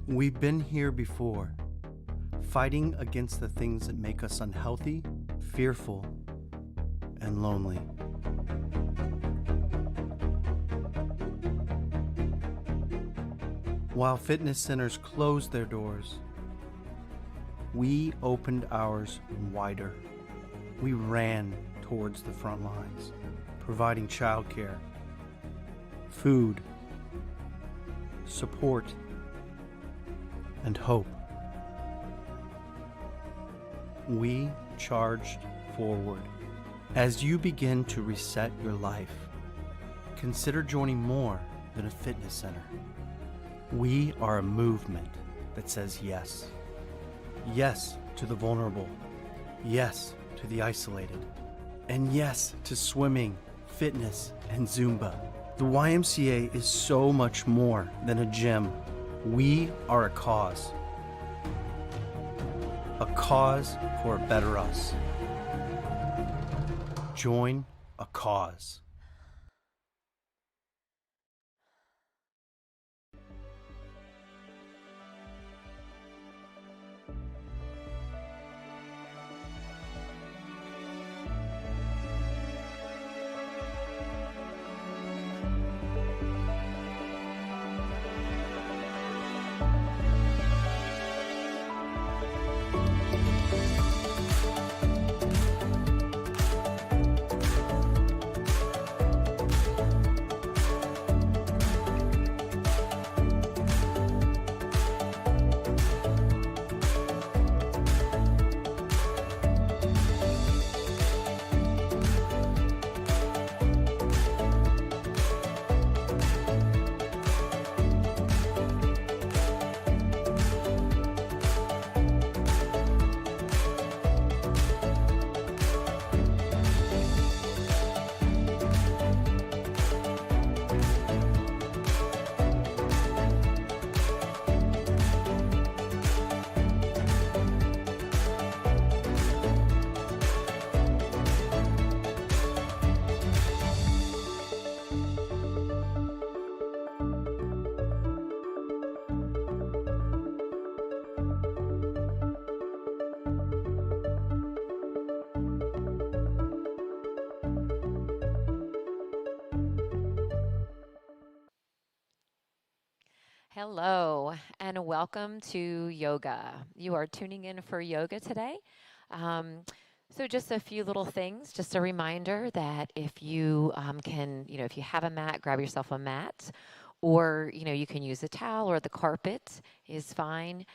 We've been here before, fighting against the things that make us unhealthy, fearful, and lonely. While fitness centers closed their doors, we opened ours wider. We ran towards the front lines, providing childcare, food, support, and hope. We charged forward. As you begin to reset your life, consider joining more than a fitness center. We are a movement that says yes. Yes to the vulnerable. Yes to the isolated. And yes to swimming, fitness, and Zumba. The YMCA is so much more than a gym. We are a cause for a better us. Join a cause. Hello, and welcome to yoga. You are tuning in for yoga today. Um, so just a few little things, just a reminder that if you if you have a mat, grab yourself a mat, or, you can use a towel or the carpet is fine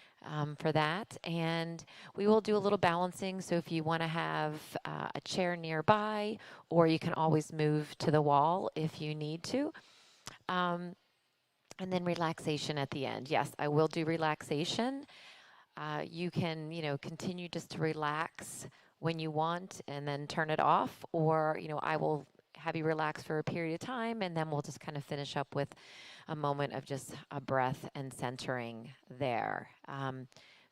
for that. And we will do a little balancing. So if you want to have a chair nearby, or you can always move to the wall if you need to. And then relaxation at the end. Yes, I will do relaxation. You can, continue just to relax when you want and then turn it off, or, I will have you relax for a period of time, and then we'll just kind of finish up with a moment of just a breath and centering there.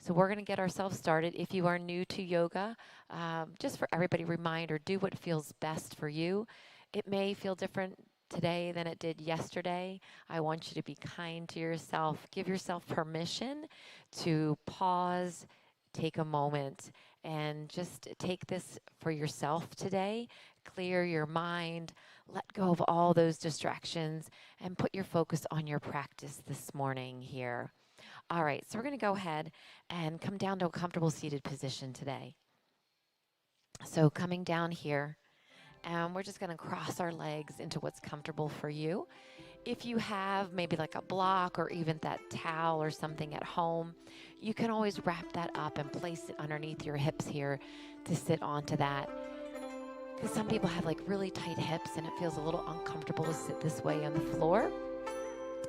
So we're going to get ourselves started. If you are new to yoga, just for everybody, reminder, do what feels best for you. It may feel different today than it did yesterday. I want you to be kind to yourself. Give yourself permission to pause, take a moment, and just take this for yourself today. Clear your mind, let go of all those distractions, and put your focus on your practice this morning here. All right, so we're going to go ahead and come down to a comfortable seated position today. So coming down here, and we're just going to cross our legs into what's comfortable for you. If you have maybe like a block or even that towel or something at home, you can always wrap that up and place it underneath your hips here to sit onto that. Because some people have like really tight hips and it feels a little uncomfortable to sit this way on the floor.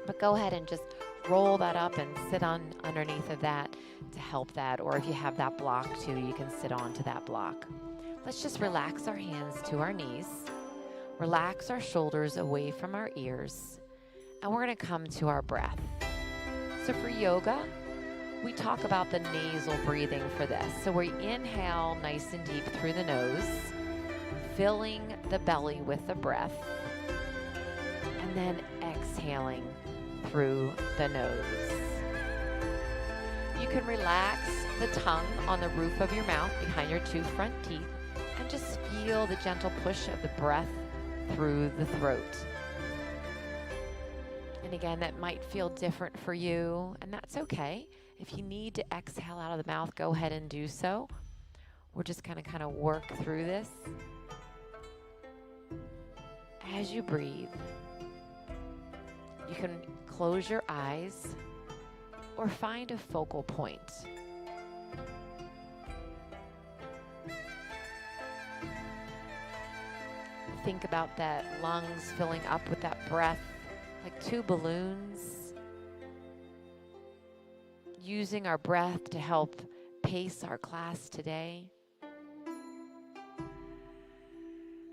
But go ahead and just roll that up and sit on underneath of that to help that. Or if you have that block too, you can sit onto that block. Let's just relax our hands to our knees. Relax our shoulders away from our ears. And we're going to come to our breath. So for yoga, we talk about the nasal breathing for this. So we inhale nice and deep through the nose, filling the belly with the breath, and then exhaling through the nose. You can relax the tongue on the roof of your mouth behind your two front teeth and just feel the gentle push of the breath through the throat. And again, that might feel different for you, and that's okay. If you need to exhale out of the mouth, go ahead and do so. We're just going to kind of work through this. As you breathe, you can close your eyes or find a focal point. Think about that lungs filling up with that breath like two balloons. Using our breath to help pace our class today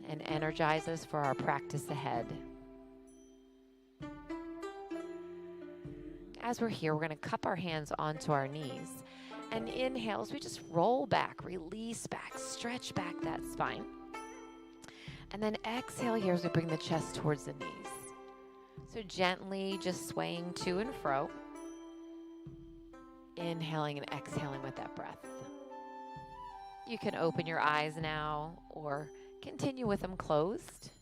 and energize us for our practice ahead. As we're here, we're going to cup our hands onto our knees. And inhale as we just roll back, release back, stretch back that spine. And then exhale here as we bring the chest towards the knees. So gently just swaying to and fro. Inhaling and exhaling with that breath. You can open your eyes now or continue with them closed.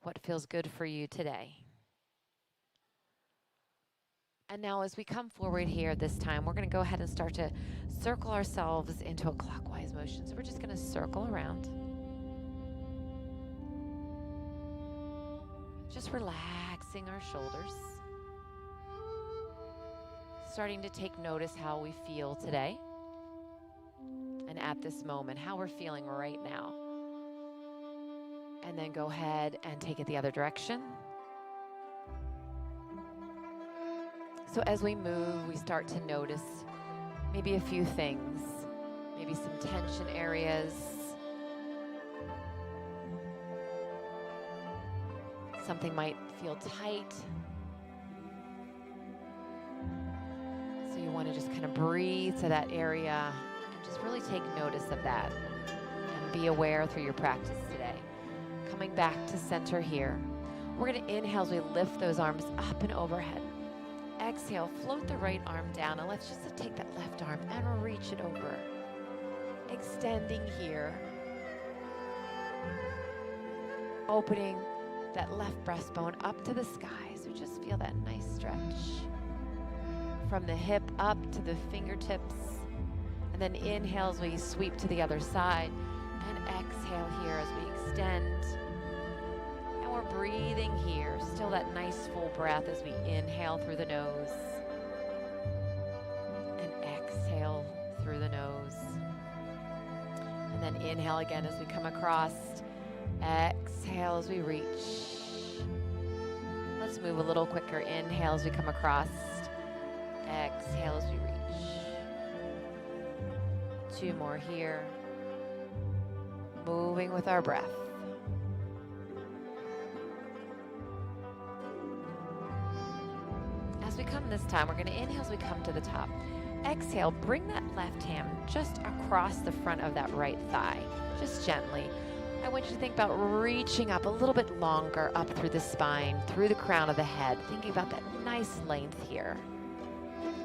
What feels good for you today? And now as we come forward here this time, we're going to go ahead and start to circle ourselves into a clockwise motion. So we're just going to circle around. Just relaxing our shoulders. Starting to take notice how we feel today. And at this moment, how we're feeling right now. And then go ahead and take it the other direction. So as we move, we start to notice maybe a few things, maybe some tension areas, something might feel tight. So you want to just kind of breathe to that area and just really take notice of that and be aware through your practice today. Coming back to center here. We're going to inhale as we lift those arms up and overhead. Exhale, float the right arm down, and let's just take that left arm and reach it over. Extending here. Opening that left breastbone up to the sky. So So just feel that nice stretch from the hip up to the fingertips. And then inhale as we sweep to the other side. And exhale here as we extend. And we're breathing here. Still that nice full breath as we inhale through the nose. And exhale through the nose. And then inhale again as we come across. Exhale as we reach. Let's move a little quicker. Inhale as we come across. Exhale as we reach. 2 more here. Moving with our breath. As we come this time, we're going to inhale as we come to the top. Exhale, bring that left hand just across the front of that right thigh, just gently. I want you to think about reaching up a little bit longer up through the spine, through the crown of the head, thinking about that nice length here.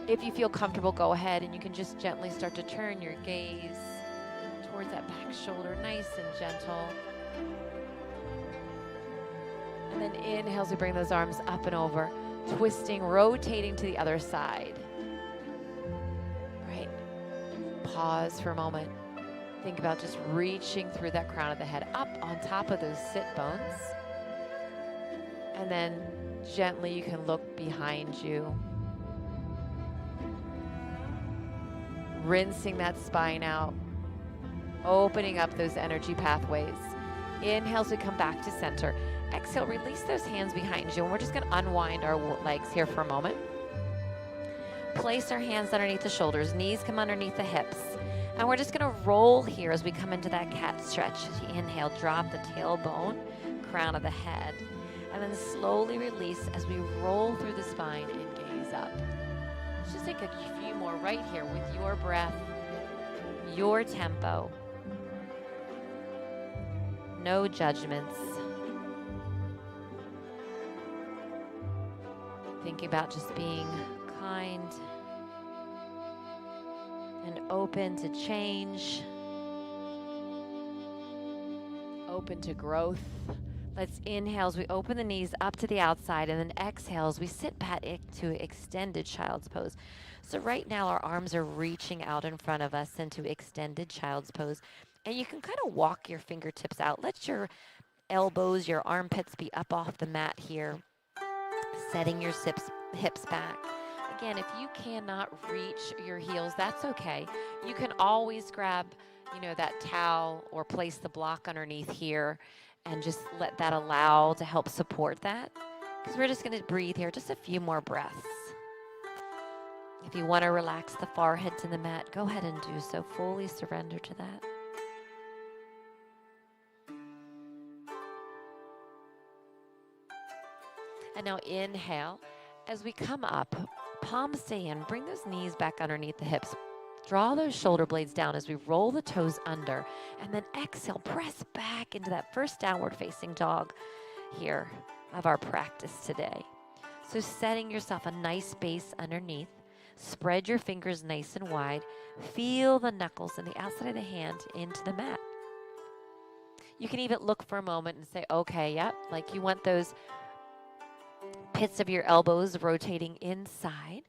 If you feel comfortable, go ahead and you can just gently start to turn your gaze towards that back shoulder, nice and gentle. And then inhale as we bring those arms up and over, twisting, rotating to the other side. Right. Pause for a moment. Think about just reaching through that crown of the head up on top of those sit bones. And then gently you can look behind you. Rinsing that spine out. Opening up those energy pathways. Inhale as we come back to center. Exhale, release those hands behind you. And we're just going to unwind our legs here for a moment. Place our hands underneath the shoulders. Knees come underneath the hips. And we're just going to roll here as we come into that cat stretch. As you inhale, drop the tailbone, crown of the head. And then slowly release as we roll through the spine and gaze up. Let's just take a few more right here with your breath, your tempo. No judgments. Thinking about just being kind and open to change, open to growth. Let's inhale as we open the knees up to the outside, and then exhale as we sit back to extended child's pose. So right now our arms are reaching out in front of us into extended child's pose. And you can kind of walk your fingertips out. Let your elbows, your armpits be up off the mat here, setting your hips back. Again, if you cannot reach your heels, that's okay. You can always grab, that towel or place the block underneath here and just let that allow to help support that. Because we're just going to breathe here just a few more breaths. If you want to relax the forehead to the mat, go ahead and do so. Fully surrender to that. And now inhale. As we come up, palms stay in. Bring those knees back underneath the hips. Draw those shoulder blades down as we roll the toes under. And then exhale, press back into that first downward facing dog here of our practice today. So setting yourself a nice base underneath. Spread your fingers nice and wide. Feel the knuckles and the outside of the hand into the mat. You can even look for a moment and say, okay, yep, like you want those pits of your elbows rotating inside.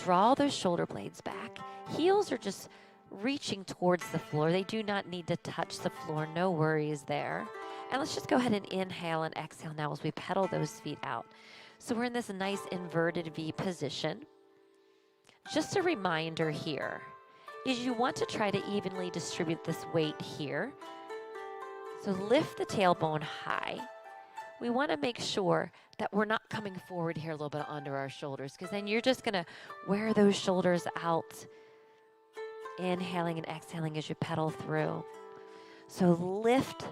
Draw those shoulder blades back. Heels are just reaching towards the floor. They do not need to touch the floor. No worries there. And let's just go ahead and inhale and exhale now as we pedal those feet out. So we're in this nice inverted V position. Just a reminder here is you want to try to evenly distribute this weight here. So lift the tailbone high. We want to make sure that we're not coming forward here a little bit under our shoulders, because then you're just going to wear those shoulders out. Inhaling and exhaling as you pedal through. So lift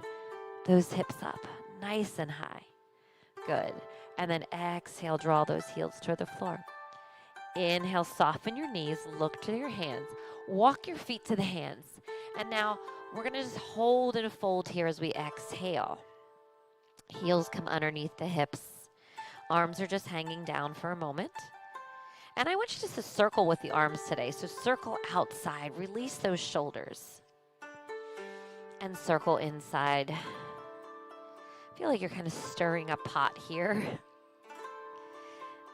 those hips up nice and high. Good. And then exhale, draw those heels toward the floor. Inhale, soften your knees, look to your hands. Walk your feet to the hands. And now we're going to just hold and fold here as we exhale. Heels come underneath the hips. Arms are just hanging down for a moment. And I want you just to circle with the arms today. So circle outside, release those shoulders. And circle inside. Feel like you're kind of stirring a pot here.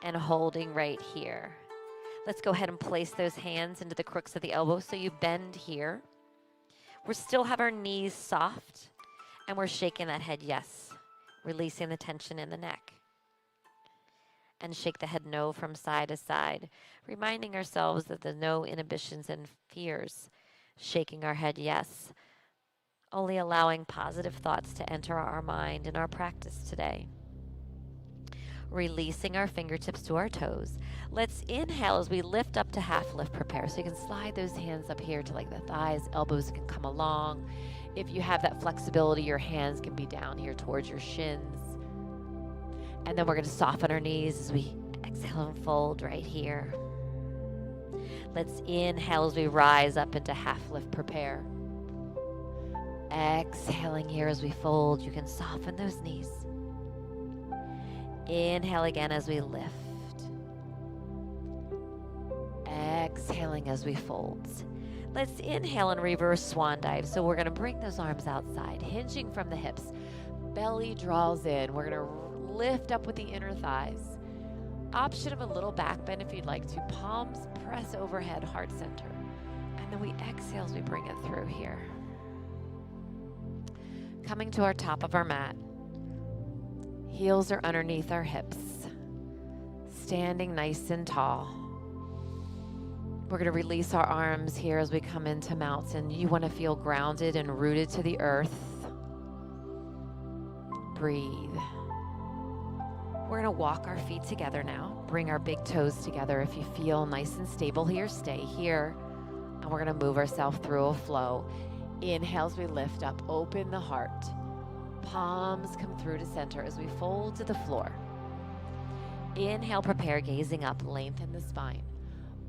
and holding right here. Let's go ahead and place those hands into the crooks of the elbows so you bend here. We still have our knees soft, and we're shaking that head yes, releasing the tension in the neck. And shake the head no from side to side, reminding ourselves that there's no inhibitions and fears. Shaking our head yes, only allowing positive thoughts to enter our mind in our practice today. Releasing our fingertips to our toes. Let's inhale as we lift up to half lift prepare. So you can slide those hands up here to like the thighs, elbows can come along. If you have that flexibility, your hands can be down here towards your shins. And then we're going to soften our knees as we exhale and fold right here. Let's inhale as we rise up into half lift prepare. Exhaling here as we fold. You can soften those knees. Inhale again as we lift. Exhaling as we fold. Let's inhale and reverse swan dive. So we're going to bring those arms outside, hinging from the hips. Belly draws in. We're going to lift up with the inner thighs. Option of a little back bend if you'd like to. Palms press overhead, heart center. And then we exhale as we bring it through here. Coming to our top of our mat. Heels are underneath our hips. Standing nice and tall. We're going to release our arms here as we come into mountain. You want to feel grounded and rooted to the earth. Breathe. We're going to walk our feet together now. Bring our big toes together. If you feel nice and stable here, stay here. And we're going to move ourselves through a flow. Inhale as we lift up. Open the heart. Palms come through to center as we fold to the floor. Inhale, prepare, gazing up, lengthen the spine.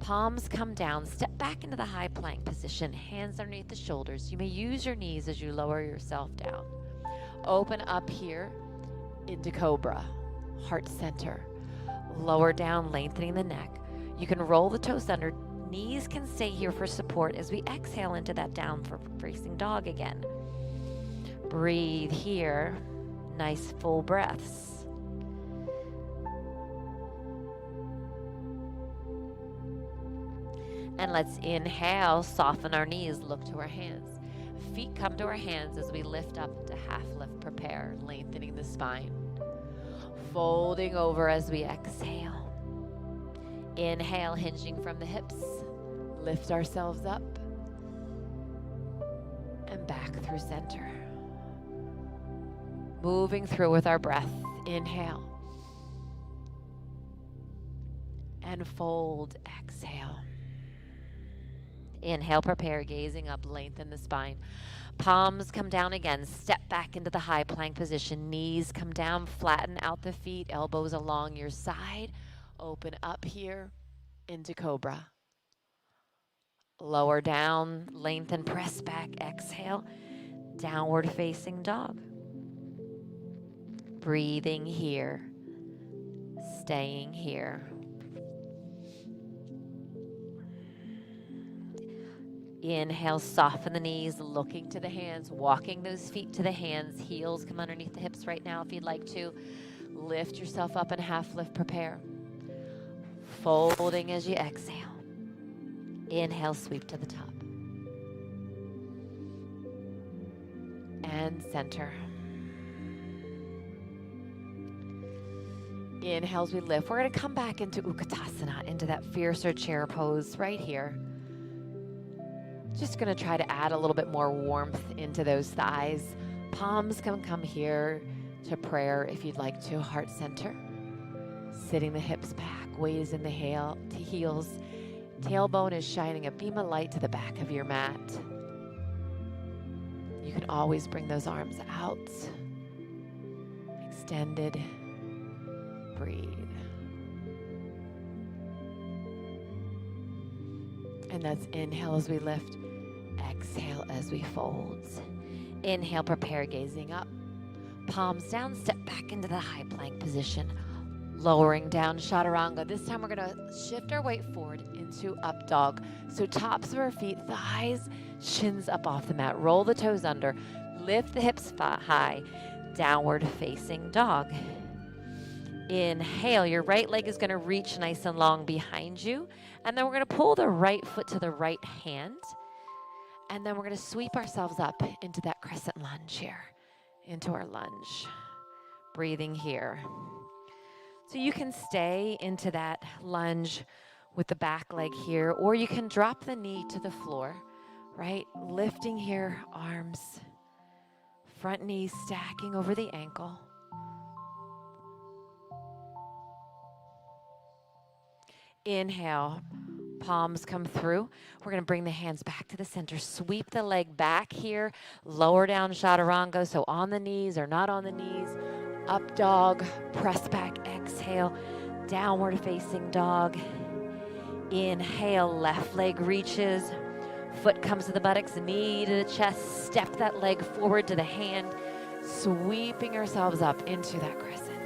Palms come down, step back into the high plank position, hands underneath the shoulders. You may use your knees as you lower yourself down. Open up here into cobra, heart center. Lower down, lengthening the neck. You can roll the toes under. Knees can stay here for support as we exhale into that down for facing dog again. Breathe here. Nice full breaths. And let's inhale, soften our knees, look to our hands. Feet come to our hands as we lift up to half lift prepare, lengthening the spine. Folding over as we exhale. Inhale, hinging from the hips. Lift ourselves up. And back through center. Moving through with our breath. Inhale. And fold. Exhale. Inhale, prepare, gazing up, lengthen the spine. Palms come down again. Step back into the high plank position. Knees come down, flatten out the feet, elbows along your side. Open up here into cobra. Lower down, lengthen, press back, exhale. Downward facing dog. Breathing here, staying here. Inhale, soften the knees, looking to the hands, walking those feet to the hands. Heels come underneath the hips right now if you'd like to. Lift yourself up and half lift, prepare. Folding as you exhale. Inhale, sweep to the top. And center. Inhale as we lift. We're going to come back into Utkatasana, into that fiercer chair pose right here. Just going to try to add a little bit more warmth into those thighs. Palms can come here to prayer if you'd like to. Heart center. Sitting the hips back. Weight is in the heels. Tailbone is shining a beam of light to the back of your mat. You can always bring those arms out. Extended. Breathe. And that's inhale as we lift. Exhale as we fold. Inhale, prepare, gazing up. Palms down, step back into the high plank position. Lowering down, chaturanga. This time we're going to shift our weight forward into up dog. So tops of our feet, thighs, shins up off the mat. Roll the toes under. Lift the hips high. Downward facing dog. Inhale, your right leg is going to reach nice and long behind you. And then we're going to pull the right foot to the right hand. And then we're going to sweep ourselves up into that crescent lunge here, into our lunge. Breathing here. So you can stay into that lunge with the back leg here, or you can drop the knee to the floor, right? Lifting here, arms, front knee stacking over the ankle. Inhale, palms come through. We're going to bring the hands back to the center. Sweep the leg back here. Lower down chaturanga, so on the knees or not on the knees. Up dog, press back, exhale. Downward facing dog. Inhale, left leg reaches. Foot comes to the buttocks, knee to the chest. Step that leg forward to the hand. Sweeping yourselves up into that crescent.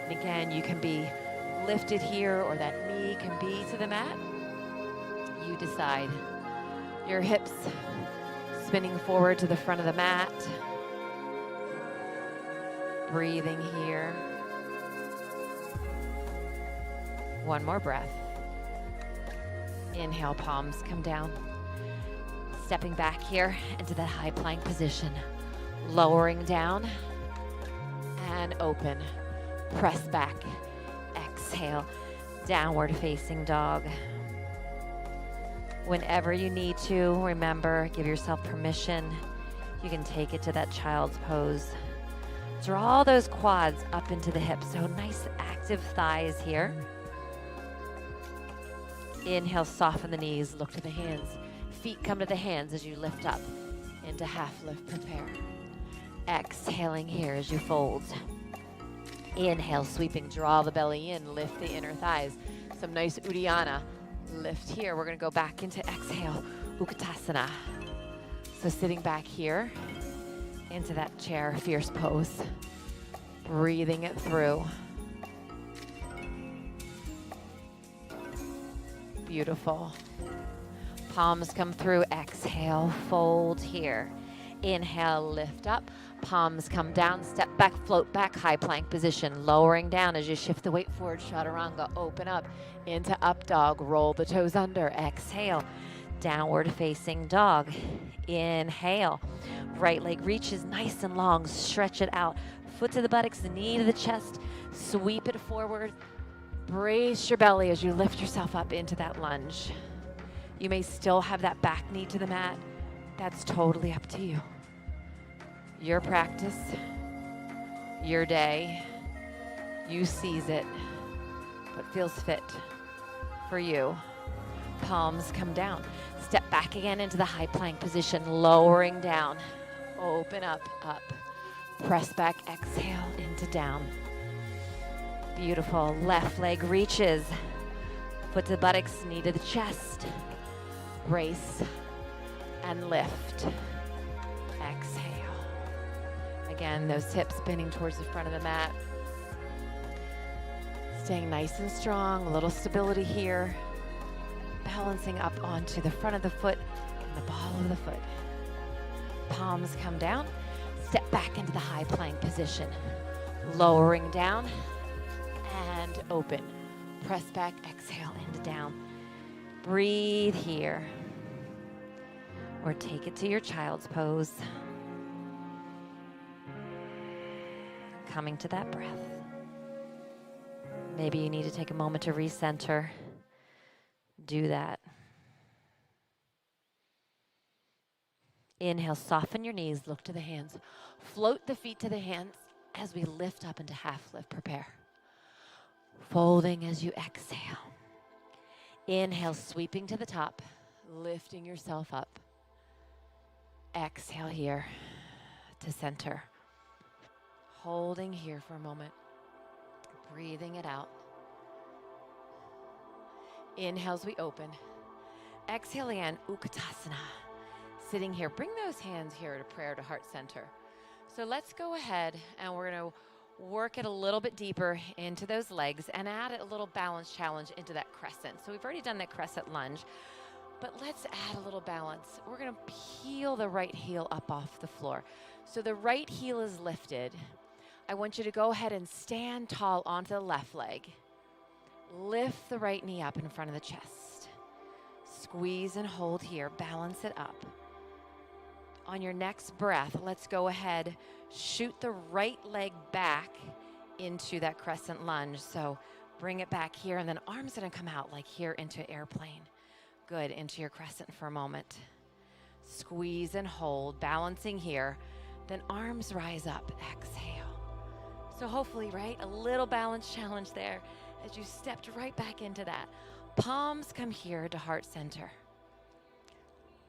And again, you can be lifted here, or that knee can be to the mat. You decide. Your hips spinning forward to the front of the mat. Breathing here. One more breath. Inhale, palms come down. Stepping back here into that high plank position. Lowering down and open. Press back. Exhale, downward facing dog. Whenever you need to, remember, give yourself permission. You can take it to that child's pose. Draw those quads up into the hips, so nice active thighs here. Inhale, soften the knees, look to the hands. Feet come to the hands as you lift up into half lift, prepare. Exhaling here as you fold. Inhale, sweeping, draw the belly in, lift the inner thighs. Some nice Uddiyana. Lift here. We're going to go back into exhale, Utkatasana. So sitting back here into that chair, fierce pose. Breathing it through. Beautiful. Palms come through. Exhale, fold here. Inhale, lift up. Palms come down, step back, float back, high plank position. Lowering down as you shift the weight forward, chaturanga. Open up into up dog, roll the toes under. Exhale, downward facing dog. Inhale, right leg reaches nice and long, stretch it out. Foot to the buttocks, knee to the chest, sweep it forward. Brace your belly as you lift yourself up into that lunge. You may still have that back knee to the mat. That's totally up to you. Your practice, your day, you seize it, what feels fit for you. Palms come down. Step back again into the high plank position, lowering down. Open up, up. Press back, exhale into down. Beautiful. Left leg reaches. Foot to the buttocks, knee to the chest. Brace and lift. Exhale. Again, those hips spinning towards the front of the mat. Staying nice and strong, a little stability here. Balancing up onto the front of the foot and the ball of the foot. Palms come down. Step back into the high plank position. Lowering down and open. Press back, exhale into down. Breathe here. Or take it to your child's pose. Coming to that breath. Maybe you need to take a moment to recenter. Do that. Inhale, soften your knees, look to the hands. Float the feet to the hands as we lift up into half lift, prepare. Folding as you exhale. Inhale, sweeping to the top, lifting yourself up. Exhale here to center. Holding here for a moment. Breathing it out. Inhale as we open. Exhale again, Utkatasana. Sitting here, bring those hands here to prayer to heart center. So let's go ahead and we're going to work it a little bit deeper into those legs and add a little balance challenge into that crescent. So we've already done that crescent lunge, but let's add a little balance. We're going to peel the right heel up off the floor. So the right heel is lifted. I want you to go ahead and stand tall onto the left leg. Lift the right knee up in front of the chest. Squeeze and hold here. Balance it up. On your next breath, let's go ahead, shoot the right leg back into that crescent lunge. So bring it back here, and then arms gonna come out like here into airplane. Good, into your crescent for a moment. Squeeze and hold, balancing here. Then arms rise up, exhale. So hopefully, right, a little balance challenge there as you stepped right back into that. Palms come here to heart center.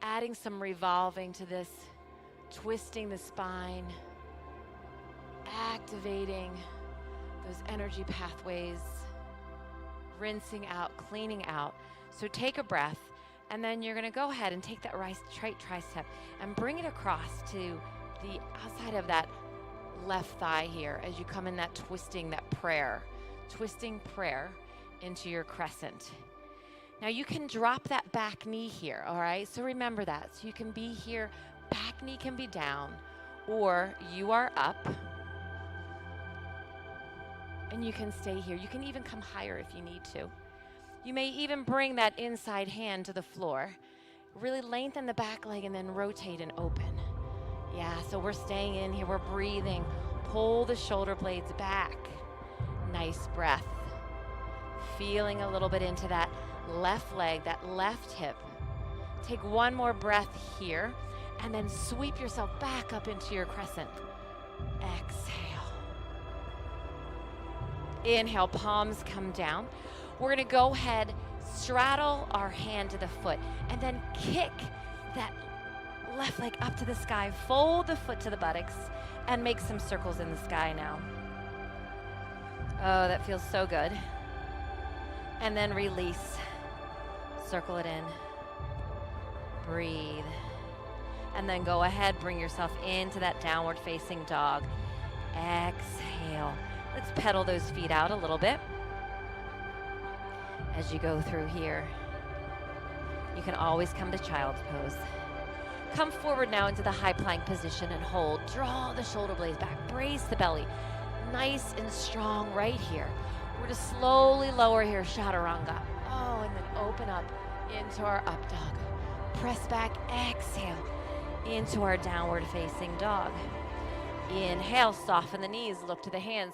Adding some revolving to this, twisting the spine, activating those energy pathways, rinsing out, cleaning out. So take a breath, and then you're gonna go ahead and take that right tricep and bring it across to the outside of that left thigh here as you come in that twisting prayer into your crescent. Now you can drop that back knee here, all right? So remember that. So you can be here, back knee can be down, or you are up, and you can stay here. You can even come higher if you need to. You may even bring that inside hand to the floor. Really lengthen the back leg and then rotate and open. Yeah, so we're staying in here, we're breathing. Pull the shoulder blades back. Nice breath. Feeling a little bit into that left leg, that left hip. Take one more breath here, and then sweep yourself back up into your crescent. Exhale. Inhale, palms come down. We're gonna go ahead, straddle our hand to the foot, and then kick that left leg up to the sky. Fold the foot to the buttocks and make some circles in the sky now. Oh, that feels so good. And then release. Circle it in. Breathe. And then go ahead, bring yourself into that downward facing dog. Exhale. Let's pedal those feet out a little bit. As you go through here, you can always come to child's pose. Come forward now into the high plank position and hold. Draw the shoulder blades back. Brace the belly. Nice and strong right here. We're going to slowly lower here, chaturanga. Oh, and then open up into our up dog. Press back, exhale, into our downward facing dog. Inhale, soften the knees, look to the hands.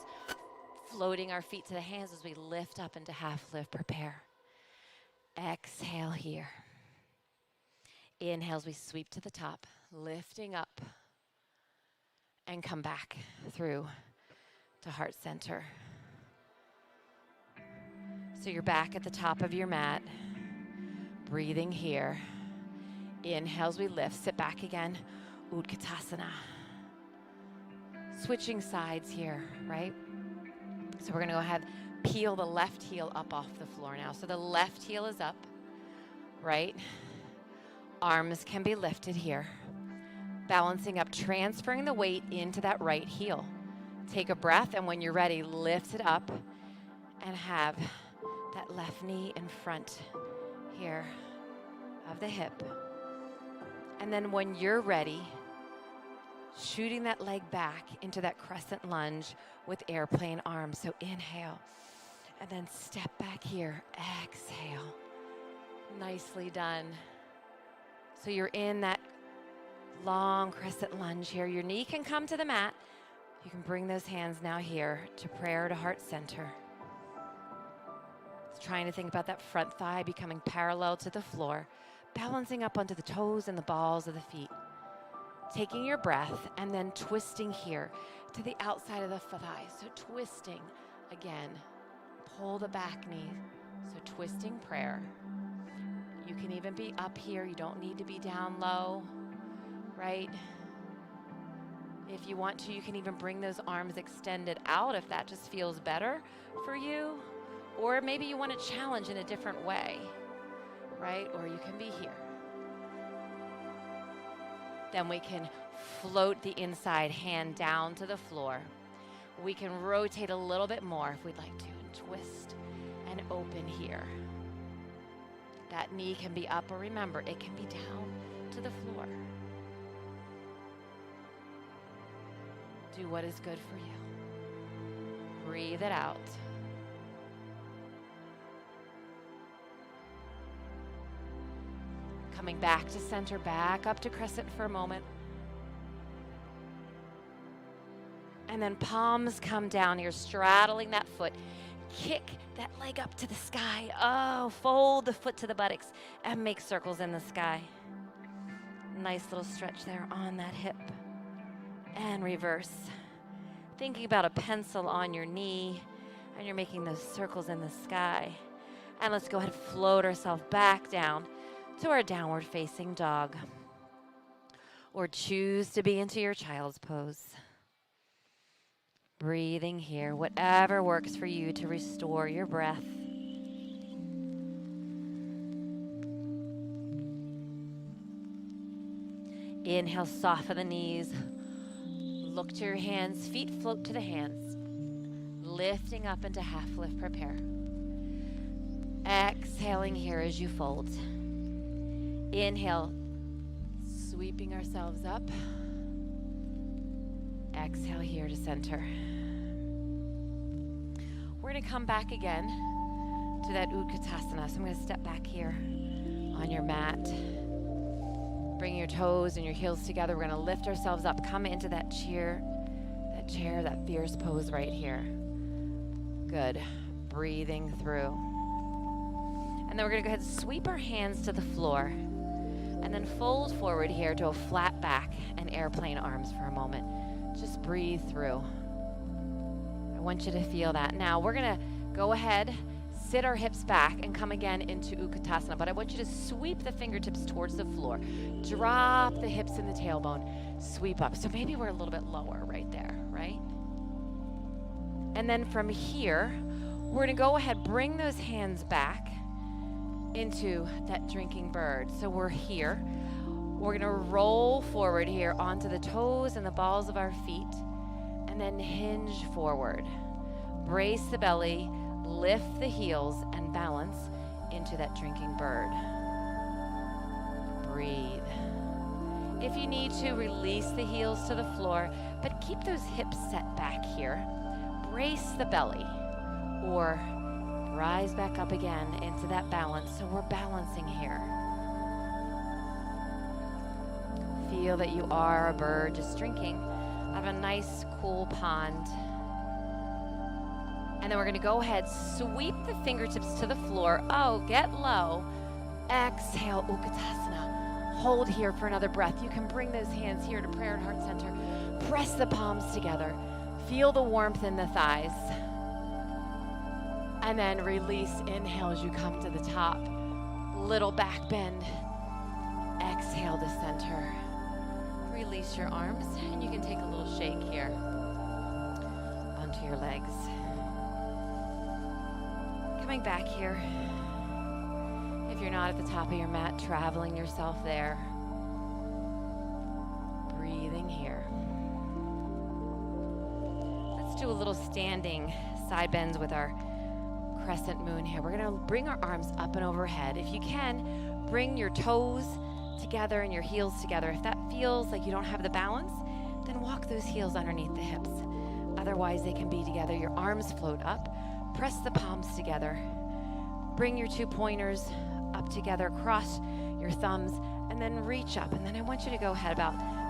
Floating our feet to the hands as we lift up into half lift, prepare. Exhale here. Inhale as we sweep to the top, lifting up, and come back through to heart center. So you're back at the top of your mat, breathing here. Inhale as we lift, sit back again, Utkatasana. Switching sides here, right? So we're gonna go ahead, peel the left heel up off the floor now. So the left heel is up, right? Arms can be lifted here. Balancing up, transferring the weight into that right heel. Take a breath, and when you're ready, lift it up and have that left knee in front here of the hip. And then when you're ready, shooting that leg back into that crescent lunge with airplane arms. So inhale, and then step back here, exhale. Nicely done. So you're in that long crescent lunge here. Your knee can come to the mat. You can bring those hands now here to prayer to heart center. Just trying to think about that front thigh becoming parallel to the floor, balancing up onto the toes and the balls of the feet. Taking your breath and then twisting here to the outside of the thigh. So twisting again. Pull the back knee. So twisting prayer. You can even be up here. You don't need to be down low, right? If you want to, you can even bring those arms extended out if that just feels better for you. Or maybe you want to challenge in a different way, right? Or you can be here. Then we can float the inside hand down to the floor. We can rotate a little bit more if we'd like to, and twist and open here. That knee can be up, or remember, it can be down to the floor. Do what is good for you. Breathe it out. Coming back to center, back up to crescent for a moment. And then palms come down. You're straddling that foot. Kick that leg up to the sky. Oh, fold the foot to the buttocks and make circles in the sky. Nice little stretch there on that hip. And reverse. Thinking about a pencil on your knee, and you're making those circles in the sky. And let's go ahead and float ourselves back down to our downward facing dog. Or choose to be into your child's pose. Breathing here, whatever works for you to restore your breath. Inhale, soften the knees. Look to your hands, feet float to the hands. Lifting up into half lift, prepare. Exhaling here as you fold. Inhale, sweeping ourselves up. Exhale here to center. We're going to come back again to that Utkatasana. So I'm going to step back here on your mat. Bring your toes and your heels together. We're going to lift ourselves up. Come into that chair, that fierce pose right here. Good. Breathing through. And then we're going to go ahead and sweep our hands to the floor. And then fold forward here to a flat back and airplane arms for a moment. Just breathe through. I want you to feel that. Now we're going to go ahead, sit our hips back and come again into Utkatasana. But I want you to sweep the fingertips towards the floor. Drop the hips in the tailbone. Sweep up. So maybe we're a little bit lower right there, right? And then from here, we're going to go ahead, bring those hands back into that drinking bird. So we're here. We're going to roll forward here onto the toes and the balls of our feet, and then hinge forward. Brace the belly, lift the heels, and balance into that drinking bird. Breathe. If you need to, release the heels to the floor, but keep those hips set back here. Brace the belly, or rise back up again into that balance. So we're balancing here. Feel that you are a bird just drinking out of a nice, cool pond. And then we're going to go ahead, sweep the fingertips to the floor. Oh, get low. Exhale, Utkatasana. Hold here for another breath. You can bring those hands here to prayer and heart center. Press the palms together. Feel the warmth in the thighs. And then release. Inhale as you come to the top. Little back bend. Exhale to center. Release your arms, and you can take a little shake here onto your legs. Coming back here. If you're not at the top of your mat, traveling yourself there. Breathing here. Let's do a little standing side bends with our crescent moon here. We're going to bring our arms up and overhead. If you can, bring your toes together and your heels together. If that feels like you don't have the balance, then walk those heels underneath the hips. Otherwise, they can be together. Your arms float up. Press the palms together. Bring your 2 pointers up together. Cross your thumbs and then reach up. And then I want you to go ahead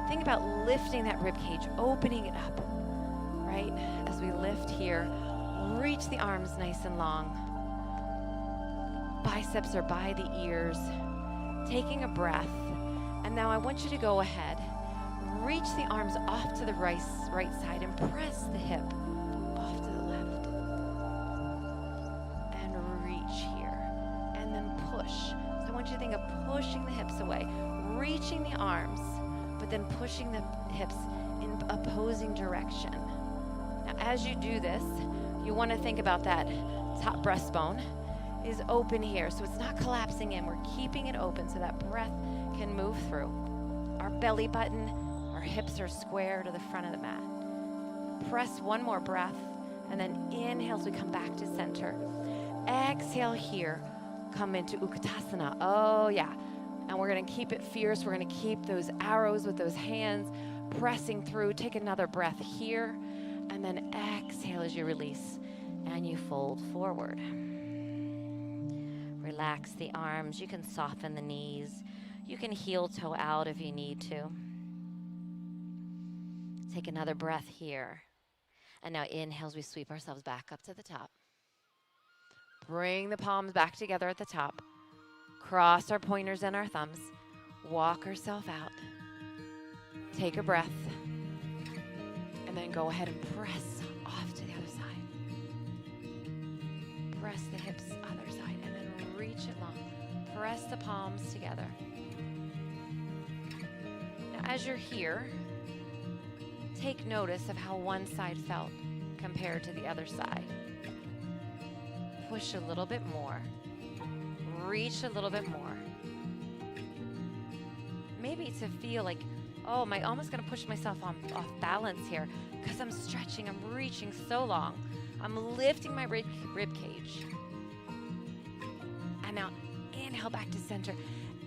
think about lifting that rib cage, opening it up, right? As we lift here, reach the arms nice and long. Biceps are by the ears. Taking a breath. And now I want you to go ahead, reach the arms off to the right side and press the hip off to the left. And reach here. And then push. So I want you to think of pushing the hips away, reaching the arms, but then pushing the hips in opposing direction. Now as you do this, you want to think about that top breastbone is open here, so it's not collapsing in. We're keeping it open so that breath can move through. Our belly button, our hips are square to the front of the mat. Press one more breath, and then inhale as we come back to center. Exhale here, come into Utkatasana. Oh yeah, and we're going to keep it fierce. We're going to keep those arrows with those hands pressing through. Take another breath here, and then exhale as you release and you fold forward. Relax the arms. You can soften the knees. You can heel toe out if you need to. Take another breath here. And now inhale as we sweep ourselves back up to the top. Bring the palms back together at the top. Cross our pointers and our thumbs. Walk ourselves out. Take a breath. And then go ahead and press off to the other side. Press the hips, other side, and then reach it long. Press the palms together. Now, as you're here, take notice of how one side felt compared to the other side. Push a little bit more. Reach a little bit more. Maybe to feel like, oh, am I almost going to push myself off balance here because I'm stretching, I'm reaching so long. I'm lifting my rib cage. And now inhale back to center.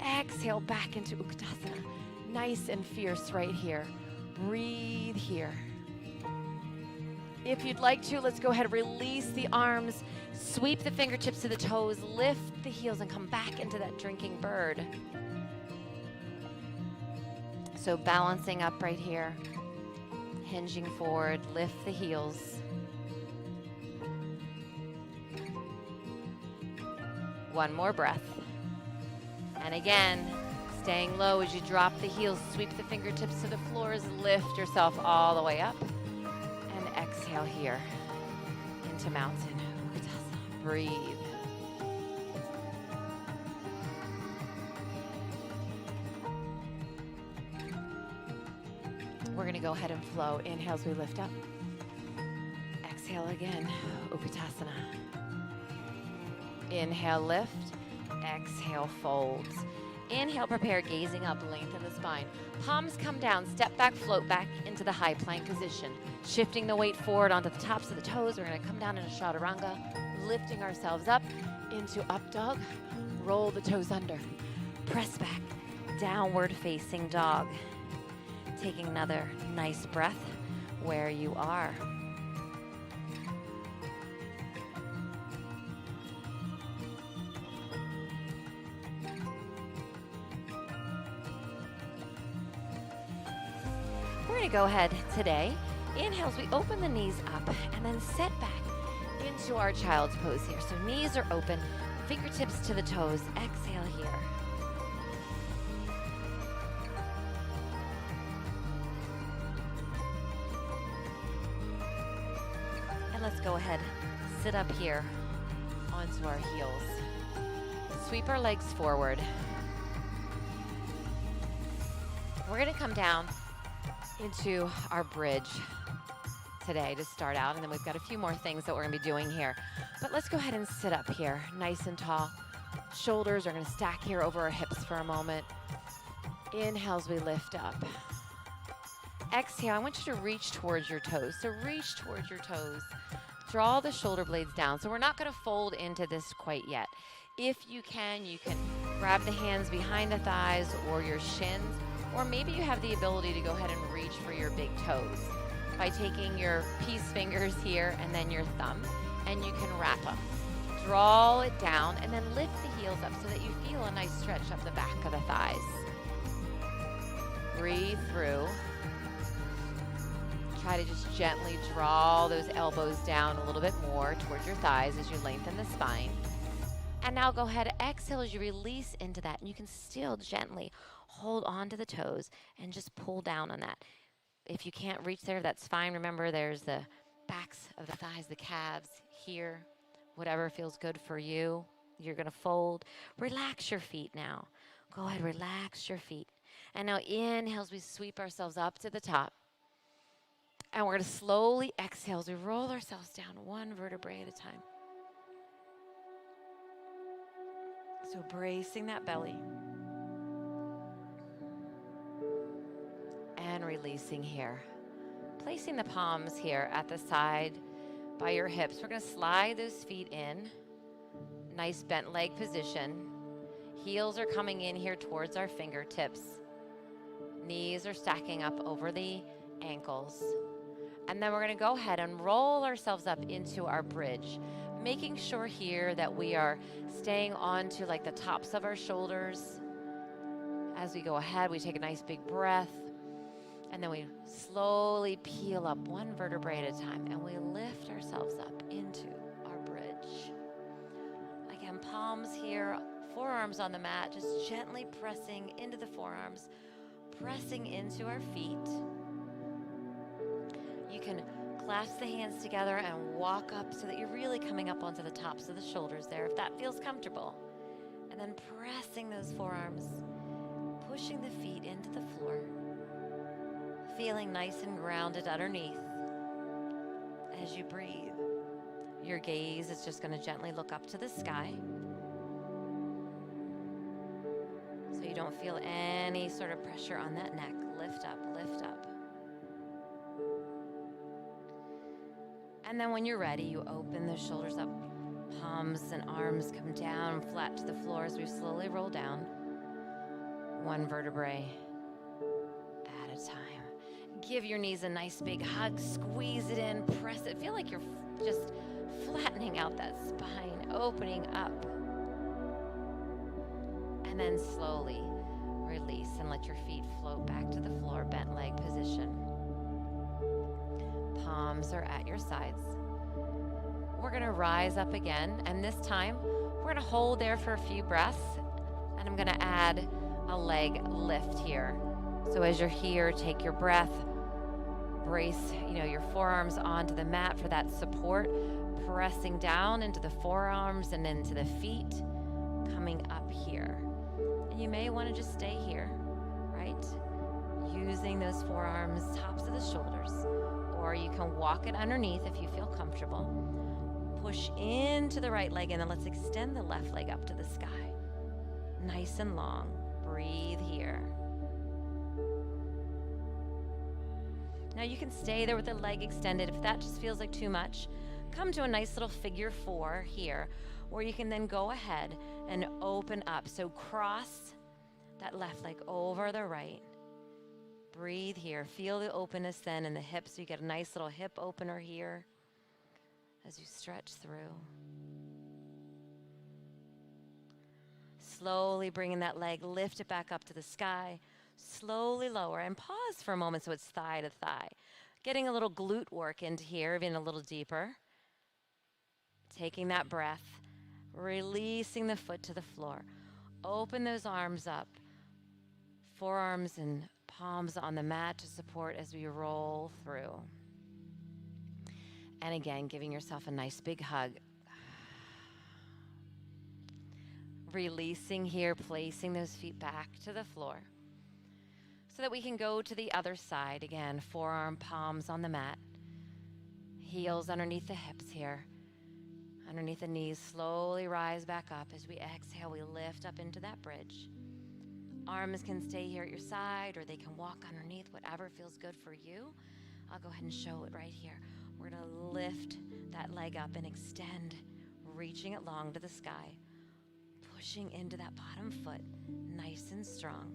Exhale back into Uttanasana. Nice and fierce right here. Breathe here. If you'd like to, let's go ahead and release the arms. Sweep the fingertips to the toes. Lift the heels and come back into that drinking bird. So balancing up right here. Hinging forward. Lift the heels. One more breath. And again, staying low as you drop the heels. Sweep the fingertips to the floors. Lift yourself all the way up. And exhale here into mountain. Uttanasana. Breathe. We're going to go ahead and flow. Inhale as we lift up. Exhale again. Uttanasana. Inhale, lift. Exhale, folds. Inhale, prepare, gazing up, lengthen the spine. Palms come down, step back, float back into the high plank position. Shifting the weight forward onto the tops of the toes. We're going to come down into chaturanga, lifting ourselves up into up dog. Roll the toes under. Press back, downward facing dog. Taking another nice breath where you are. We're going to go ahead today. Inhale as we open the knees up and then set back into our child's pose here. So knees are open, fingertips to the toes. Exhale here. And let's go ahead, sit up here onto our heels. Sweep our legs forward. We're going to come down into our bridge today to start out, and then we've got a few more things that we're going to be doing here. But let's go ahead and sit up here, nice and tall. Shoulders are going to stack here over our hips for a moment. Inhale as we lift up. Exhale, I want you to reach towards your toes. So reach towards your toes. Draw the shoulder blades down. So we're not going to fold into this quite yet. If you can grab the hands behind the thighs or your shins, or maybe you have the ability to go ahead and reach for your big toes by taking your peace fingers here and then your thumb, and you can wrap them. Draw it down and then lift the heels up so that you feel a nice stretch up the back of the thighs. Breathe through. Try to just gently draw those elbows down a little bit more towards your thighs as you lengthen the spine. And now go ahead, exhale as you release into that, and you can still gently hold on to the toes and just pull down on that. If you can't reach there, that's fine. Remember, there's the backs of the thighs, the calves here, whatever feels good for you. You're going to fold. Relax your feet now. Go ahead, relax your feet. And now inhale as we sweep ourselves up to the top. And we're going to slowly exhale as we roll ourselves down one vertebrae at a time. So bracing that belly. And releasing here. Placing the palms here at the side by your hips. We're going to slide those feet in. Nice bent leg position. Heels are coming in here towards our fingertips. Knees are stacking up over the ankles. And then we're going to go ahead and roll ourselves up into our bridge, making sure here that we are staying onto like the tops of our shoulders. As we go ahead, we take a nice big breath, and then we slowly peel up one vertebrae at a time, and we lift ourselves up into our bridge. Again, palms here, forearms on the mat, just gently pressing into the forearms, pressing into our feet. You can clasp the hands together and walk up so that you're really coming up onto the tops of the shoulders there, if that feels comfortable. And then pressing those forearms, pushing the feet into the floor, feeling nice and grounded underneath. As you breathe, your gaze is just going to gently look up to the sky, so you don't feel any sort of pressure on that neck. Lift up, lift up. And then when you're ready, you open the shoulders up, palms and arms come down flat to the floor as we slowly roll down, one vertebrae at a time. Give your knees a nice big hug, squeeze it in, press it. Feel like you're just flattening out that spine, opening up. And then slowly release and let your feet float back to the floor, bent leg position. Palms are at your sides. We're going to rise up again, and this time we're going to hold there for a few breaths, and I'm going to add a leg lift here. So as you're here, take your breath, brace, your forearms onto the mat for that support, pressing down into the forearms and into the feet, coming up here. And you may want to just stay here, right? Using those forearms, tops of the shoulders, or you can walk it underneath if you feel comfortable. Push into the right leg, and then let's extend the left leg up to the sky. Nice and long. Breathe here. Now you can stay there with the leg extended. If that just feels like too much, come to a nice little figure 4 here, where you can then go ahead and open up. So cross that left leg over the right. Breathe here. Feel the openness then in the hips. So you get a nice little hip opener here as you stretch through. Slowly bringing that leg, lift it back up to the sky. Slowly lower and pause for a moment so it's thigh to thigh. Getting a little glute work into here, even a little deeper. Taking that breath, releasing the foot to the floor. Open those arms up. Forearms and palms on the mat to support as we roll through. And again, giving yourself a nice big hug. Releasing here, placing those feet back to the floor so that we can go to the other side. Again, forearm, palms on the mat. Heels underneath the hips here. Underneath the knees, slowly rise back up. As we exhale, we lift up into that bridge. Arms can stay here at your side, or they can walk underneath, whatever feels good for you. I'll go ahead and show it right here. We're going to lift that leg up and extend, reaching it long to the sky. Pushing into that bottom foot, nice and strong.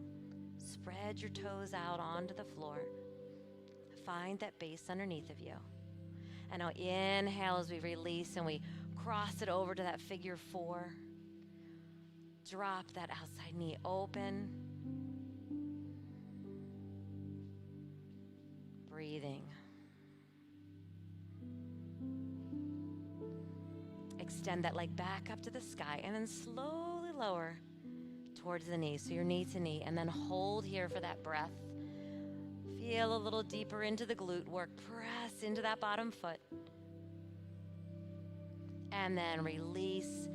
Spread your toes out onto the floor. Find that base underneath of you. And now inhale as we release and we cross it over to that figure 4. Drop that outside knee open. Breathing. Extend that leg back up to the sky and then slowly lower towards the knee. So your knee to knee, and then hold here for that breath. Feel a little deeper into the glute work. Press into that bottom foot. And then release.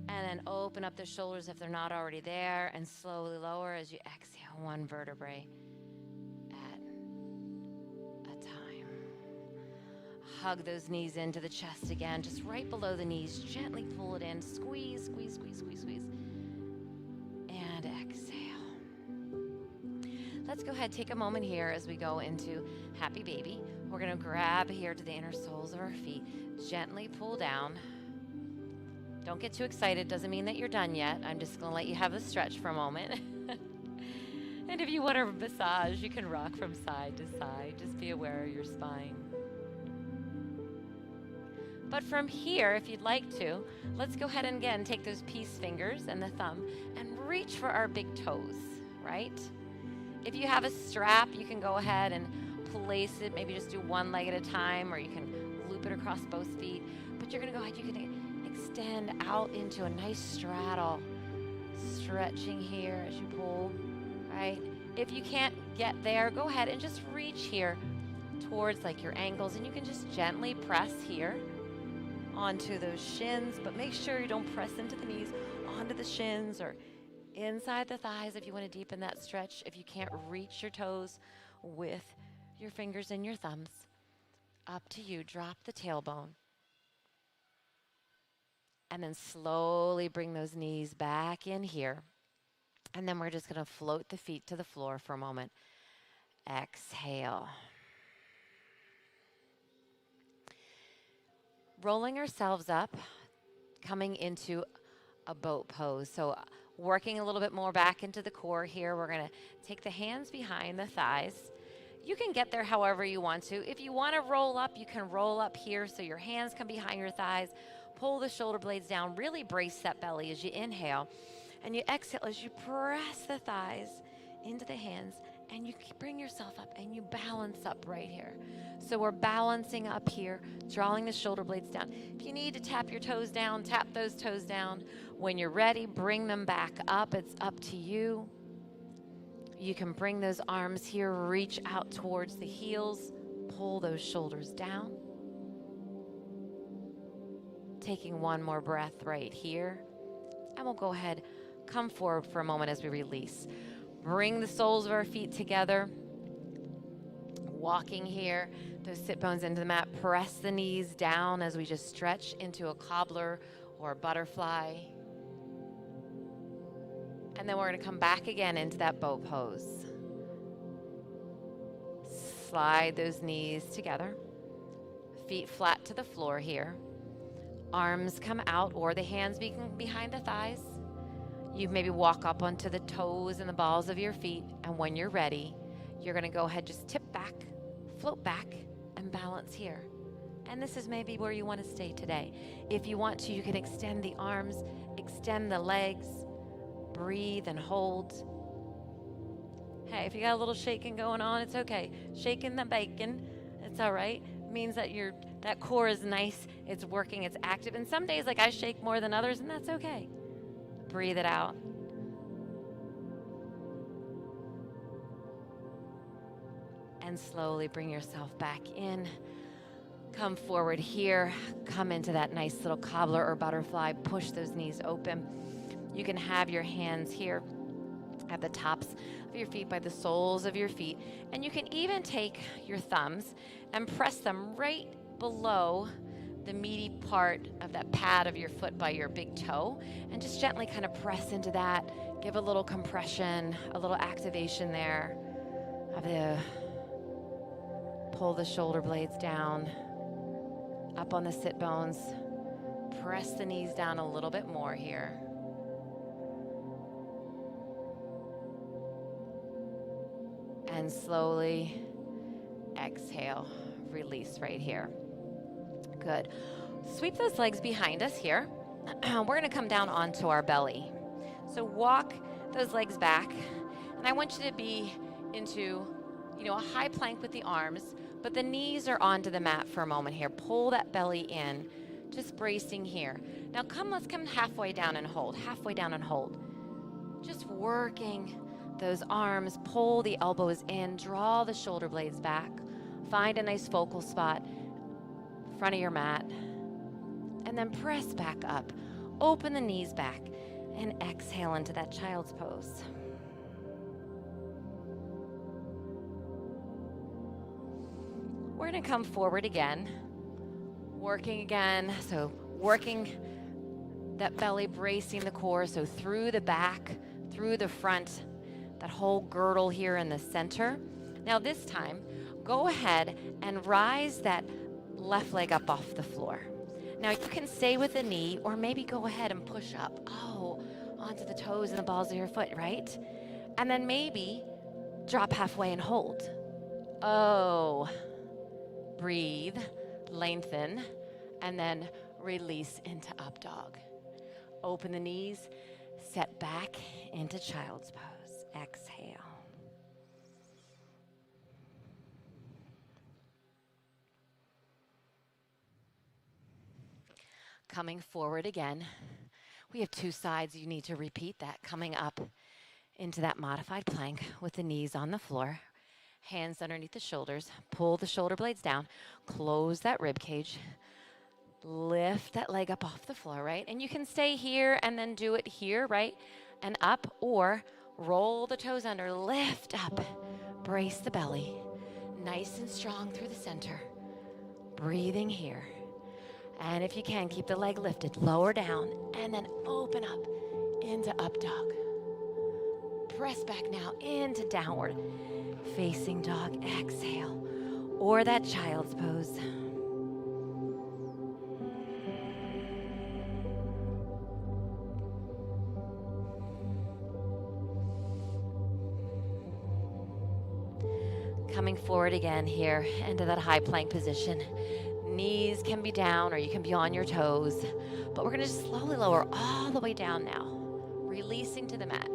And then open up the shoulders if they're not already there, and slowly lower as you exhale one vertebrae at a time. Hug those knees into the chest again, just right below the knees. Gently pull it in. Squeeze, squeeze, squeeze, squeeze, squeeze. And exhale. Let's go ahead, take a moment here as we go into Happy Baby. We're going to grab here to the inner soles of our feet. Gently pull down. Don't get too excited. Doesn't mean that you're done yet. I'm just going to let you have a stretch for a moment. And if you want a massage, you can rock from side to side. Just be aware of your spine. But from here, if you'd like to, let's go ahead and again take those peace fingers and the thumb and reach for our big toes, right? If you have a strap, you can go ahead and place it, maybe just do one leg at a time, or you can loop it across both feet. But you're gonna go ahead, you can extend out into a nice straddle, stretching here as you pull, right? If you can't get there, go ahead and just reach here towards like your ankles, and you can just gently press here onto those shins, but make sure you don't press into the knees, onto the shins or inside the thighs if you want to deepen that stretch. If you can't reach your toes with your fingers and your thumbs, up to you. Drop the tailbone. And then slowly bring those knees back in here. And then we're just going to float the feet to the floor for a moment. Exhale. Rolling ourselves up, coming into a boat pose. So working a little bit more back into the core here. We're going to take the hands behind the thighs. You can get there however you want to. If you want to roll up, you can roll up here so your hands come behind your thighs. Pull the shoulder blades down. Really brace that belly as you inhale. And you exhale as you press the thighs into the hands. And you bring yourself up and you balance up right here. So we're balancing up here, drawing the shoulder blades down. If you need to tap your toes down, tap those toes down. When you're ready, bring them back up. It's up to you. You can bring those arms here, reach out towards the heels, pull those shoulders down. Taking one more breath right here. And we'll go ahead, come forward for a moment as we release. Bring the soles of our feet together. Walking here, those sit bones into the mat. Press the knees down as we just stretch into a cobbler or a butterfly. And then we're going to come back again into that boat pose. Slide those knees together. Feet flat to the floor here. Arms come out or the hands behind the thighs. You maybe walk up onto the toes and the balls of your feet, and when you're ready, you're going to go ahead, just tip back, float back, and balance here. And this is maybe where you want to stay today. If you want to, you can extend the arms, extend the legs, breathe and hold. Hey, if you got a little shaking going on, it's okay. Shaking the bacon, it's all right. It means that that core is nice, it's working, it's active. And some days, like I shake more than others, and that's okay. Breathe it out. And slowly bring yourself back in. Come forward here. Come into that nice little cobbler or butterfly. Push those knees open. You can have your hands here at the tops of your feet by the soles of your feet. And you can even take your thumbs and press them right below the meaty part of that pad of your foot by your big toe, and just gently kind of press into that. Give a little compression, a little activation there. Pull the shoulder blades down, up on the sit bones. Press the knees down a little bit more here. And slowly exhale, release right here. Good. Sweep those legs behind us here. We're going to come down onto our belly. So walk those legs back. And I want you to be into, a high plank with the arms, but the knees are onto the mat for a moment here. Pull that belly in, just bracing here. Now let's come halfway down and hold. Halfway down and hold. Just working those arms. Pull the elbows in. Draw the shoulder blades back. Find a nice focal spot. Front of your mat, and then press back up. Open the knees back and exhale into that child's pose. We're going to come forward again, working again. So working that belly, bracing the core. So through the back, through the front, that whole girdle here in the center. Now this time, go ahead and rise that left leg up off the floor. Now you can stay with the knee, or maybe go ahead and push up, onto the toes and the balls of your foot, right? And then maybe drop halfway and hold. Breathe, lengthen, and then release into up dog. Open the knees, set back into child's pose. Exhale. Coming forward again. We have two sides. You need to repeat that. Coming up into that modified plank with the knees on the floor. Hands underneath the shoulders. Pull the shoulder blades down. Close that rib cage. Lift that leg up off the floor, right? And you can stay here and then do it here, right? And up, or roll the toes under. Lift up. Brace the belly. Nice and strong through the center. Breathing here. And if you can, keep the leg lifted, lower down, and then open up into up dog. Press back now into downward facing dog. Exhale. Or that child's pose. Coming forward again here into that high plank position. Knees can be down or you can be on your toes, but we're going to just slowly lower all the way down now, releasing to the mat.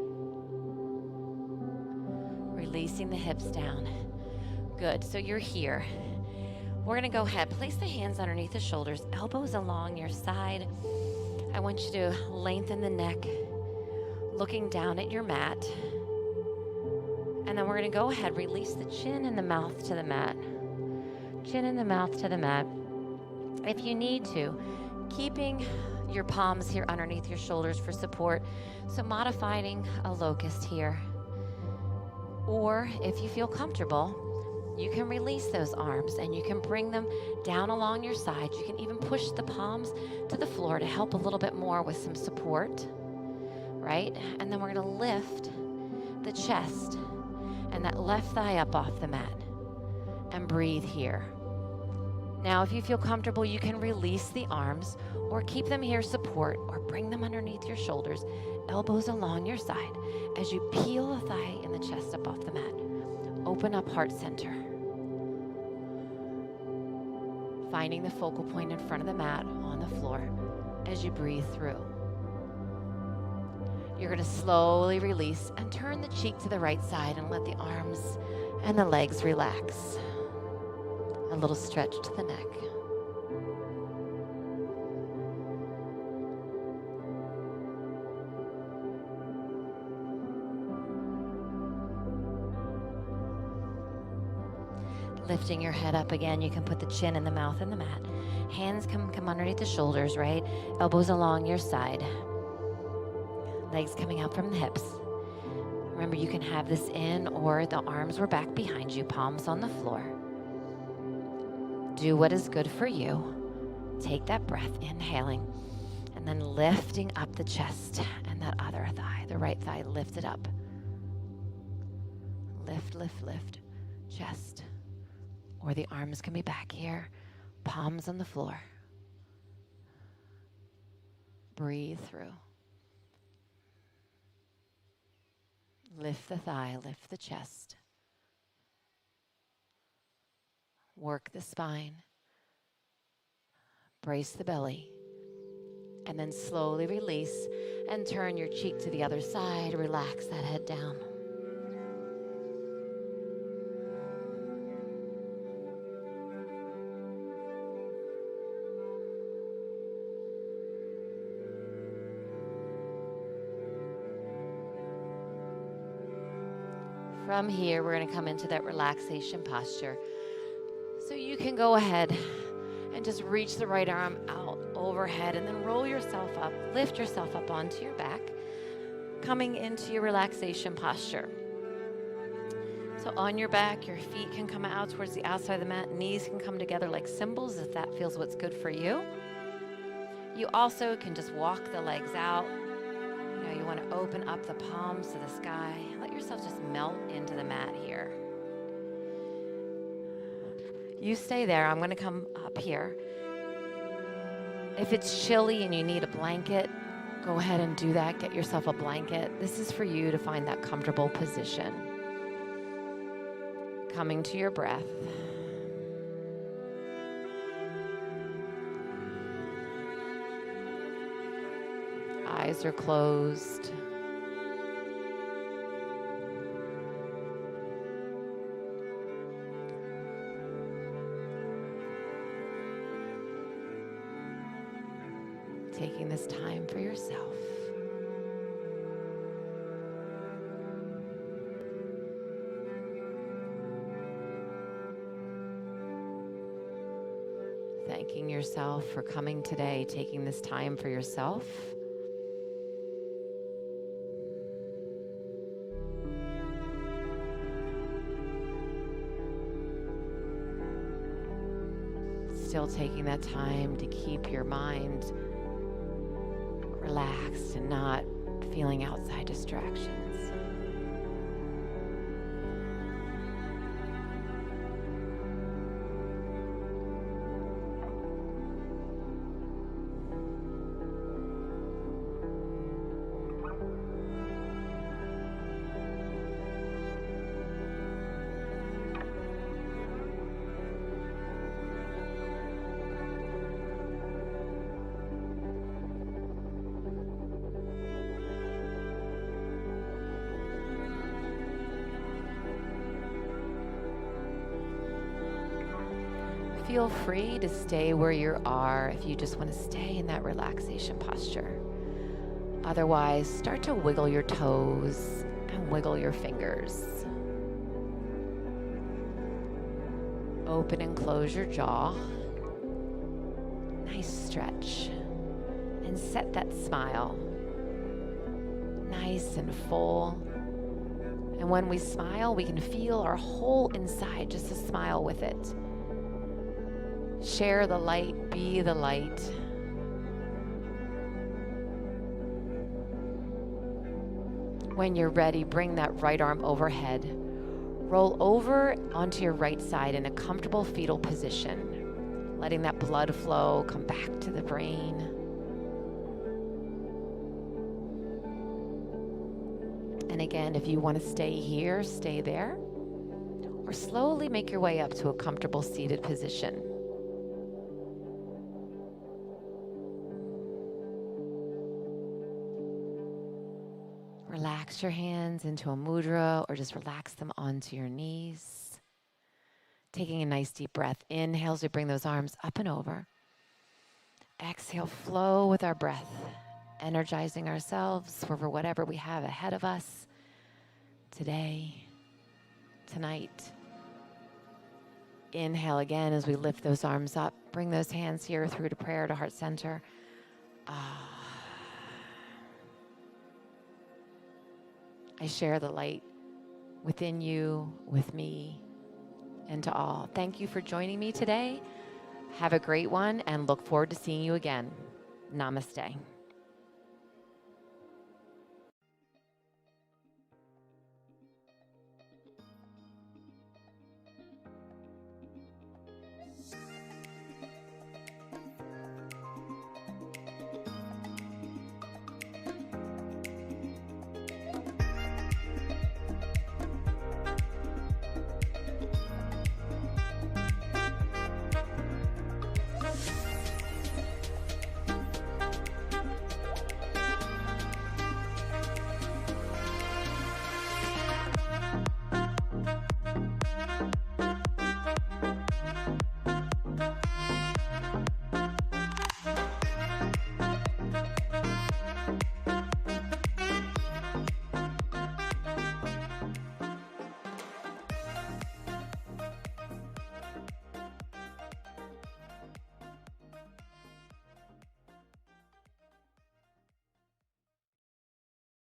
Releasing the hips down. Good, so you're here. We're going to go ahead, place the hands underneath the shoulders, elbows along your side. I want you to lengthen the neck, looking down at your mat. And then we're going to go ahead, release the chin and the mouth to the mat. Chin and the mouth to the mat. If you need to, keeping your palms here underneath your shoulders for support. So modifying a locust here. Or if you feel comfortable, you can release those arms and you can bring them down along your side. You can even push the palms to the floor to help a little bit more with some support, right? And then we're going to lift the chest and that left thigh up off the mat and breathe here. Now, if you feel comfortable, you can release the arms or keep them here support or bring them underneath your shoulders, elbows along your side as you peel the thigh and the chest up off the mat. Open up heart center. Finding the focal point in front of the mat on the floor as you breathe through. You're going to slowly release and turn the cheek to the right side and let the arms and the legs relax. A little stretch to the neck. Lifting your head up again, you can put the chin and the mouth in the mat. Hands come underneath the shoulders, right? Elbows along your side. Legs coming out from the hips. Remember, you can have this in or the arms were back behind you, palms on the floor. Do what is good for you. Take that breath, inhaling, and then lifting up the chest and that other thigh, the right thigh lifted up. Lift, lift, lift, chest. Or the arms can be back here, palms on the floor. Breathe through. Lift the thigh, lift the chest. Work the spine. Brace the belly. And then slowly release and turn your cheek to the other side. Relax that head down. From here, we're going to come into that relaxation posture. So you can go ahead and just reach the right arm out overhead and then roll yourself up, lift yourself up onto your back, coming into your relaxation posture. So on your back, your feet can come out towards the outside of the mat, knees can come together like cymbals if that feels what's good for you. You also can just walk the legs out. You want to open up the palms to the sky. Let yourself just melt into the mat here. You stay there. I'm going to come up here. If it's chilly and you need a blanket, go ahead and do that. Get yourself a blanket. This is for you to find that comfortable position. Coming to your breath. eyes are closed. Taking this time for yourself. Thanking yourself for coming today, taking this time for yourself. Still taking that time to keep your mind relaxed and not feeling outside distractions. Feel free to stay where you are if you just want to stay in that relaxation posture. Otherwise, start to wiggle your toes and wiggle your fingers. Open and close your jaw. Nice stretch. And set that smile. Nice and full. And when we smile, we can feel our whole inside just to smile with it. Share the light, be the light. When you're ready, bring that right arm overhead. Roll over onto your right side in a comfortable fetal position, letting that blood flow come back to the brain. And again, if you want to stay here, stay there, or slowly make your way up to a comfortable seated position. Relax your hands into a mudra or just relax them onto your knees. Taking a nice deep breath. Inhale as we bring those arms up and over. Exhale, flow with our breath, energizing ourselves for whatever we have ahead of us today, tonight. Inhale again as we lift those arms up. Bring those hands here through to prayer to heart center. I share the light within you, with me, and to all. Thank you for joining me today. Have a great one and look forward to seeing you again. Namaste.